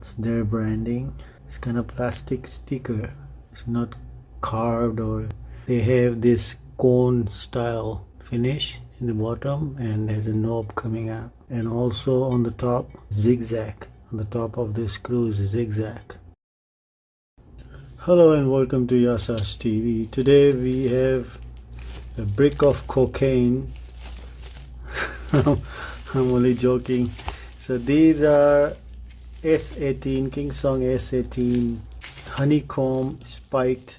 It's their branding. It's kind of plastic sticker. It's not carved, or they have this cone style finish in the bottom, and there's a knob coming out, and also on the top zigzag. On the top of the screw is a zigzag. Hello and welcome to Yasa's TV. Today we have a brick of cocaine. I'm only joking. So these are S18 Kingsong S18 Honeycomb spiked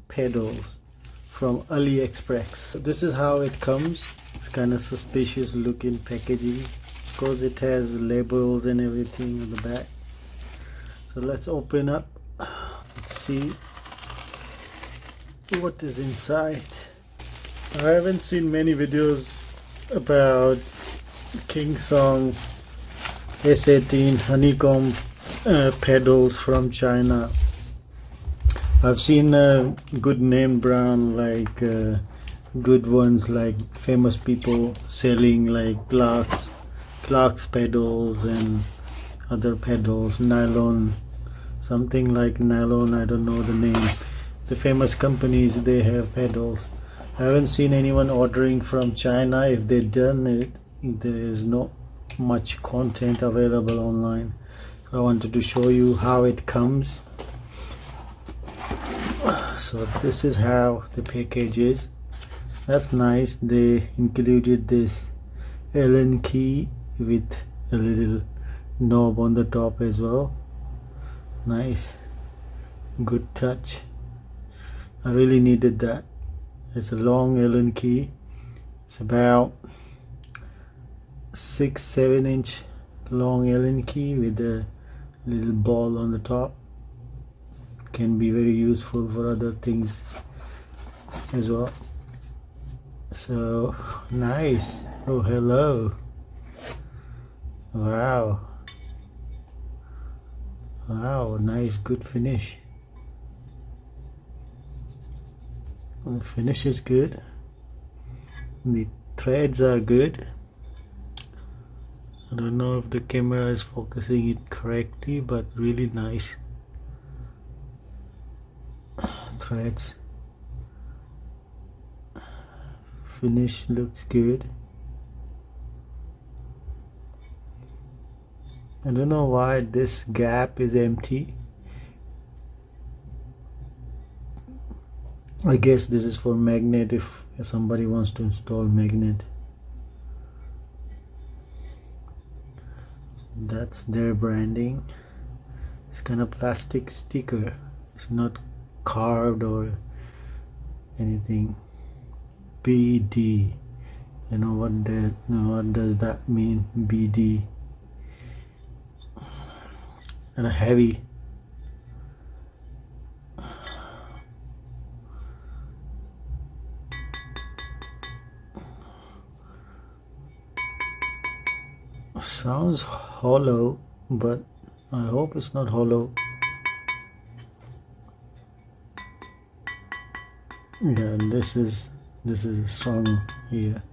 pedals from Aliexpress. So this is how it comes. It's kind of suspicious looking packaging because it has labels and everything on the back. So let's open up. Let's see what is inside. I haven't seen many videos about Kingsong S18 Honeycomb pedals from China. I've seen a good name brand, like good ones, like famous people selling like Clark's pedals and other pedals, nylon, something like nylon, I don't know the name. The famous companies, they have pedals. I haven't seen anyone ordering from China. If they've done it, there's not much content available online. So I wanted to show you how it comes. So this is how the package is. That's nice. They included this Allen key with a little knob on the top as well. Nice, good touch. I really needed that. It's a long Allen key. It's about 6-7 inch long Allen key with a little ball on the top. It can be very useful for other things as well. So nice. Oh, hello. Wow, nice, good finish. The finish is good. The threads are good. I don't know if the camera is focusing it correctly, but really nice threads. Finish looks good. I don't know why this gap is empty. I guess this is for magnet, if somebody wants to install magnet. That's their branding. It's kind of plastic sticker. It's not carved or anything. BD. You know what does that mean? BD. And a heavy. Sounds hollow, but I hope it's not hollow. Yeah, this is strong here.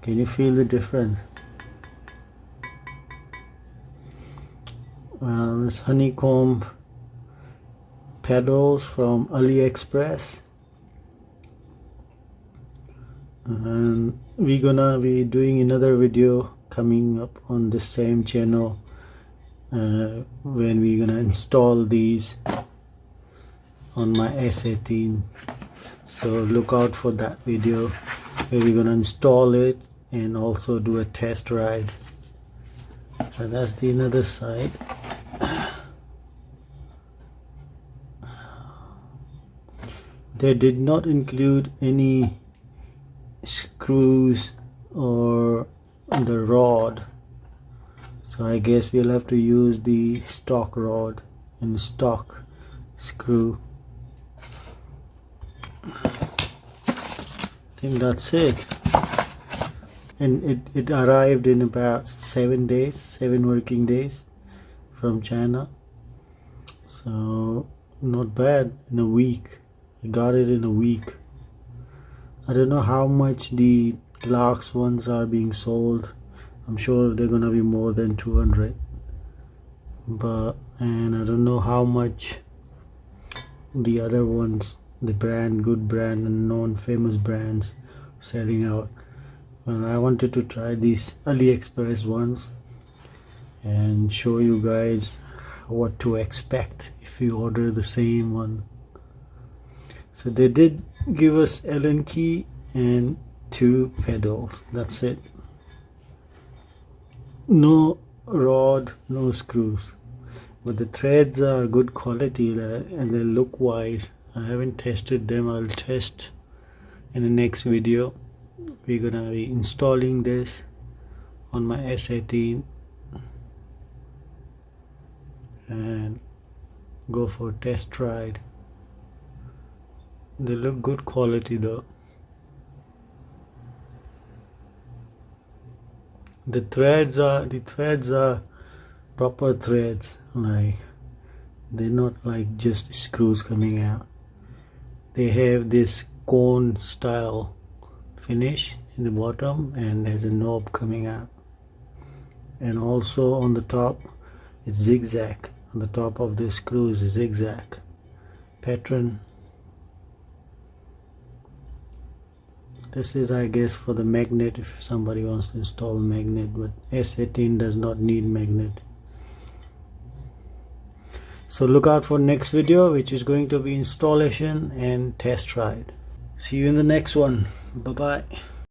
Can you feel the difference? Well, this honeycomb pedals from Aliexpress, and we're gonna be doing another video coming up on the same channel when we're gonna install these on my S18. So look out for that video where we're gonna install it and also do a test ride. So that's the another side. They did not include any screws or the rod, so I guess we'll have to use the stock rod and stock screw. I think that's it. And it arrived in about 7 working days from China. So not bad. In a week. I got it in a week. I don't know how much the Clark's ones are being sold. I'm sure they're gonna be more than 200, and I don't know how much the other ones, the good brand and known famous brands, selling out. Well, I wanted to try these Aliexpress ones and show you guys what to expect if you order the same one. So they did give us Allen key and 2 pedals, that's it. No rod, no screws, but the threads are good quality and they look wise. I haven't tested them. I'll test in the next video. We're gonna be installing this on my S18 and go for a test ride. They look good quality though. The threads are proper threads, like they're not like just screws coming out. They have this cone style finish in the bottom and there's a knob coming out, and also on the top it's zigzag. On the top of the screw is a zigzag pattern. This is, I guess, for the magnet if somebody wants to install a magnet, but S18 does not need magnet. So look out for next video, which is going to be installation and test ride. See you in the next one. Bye bye.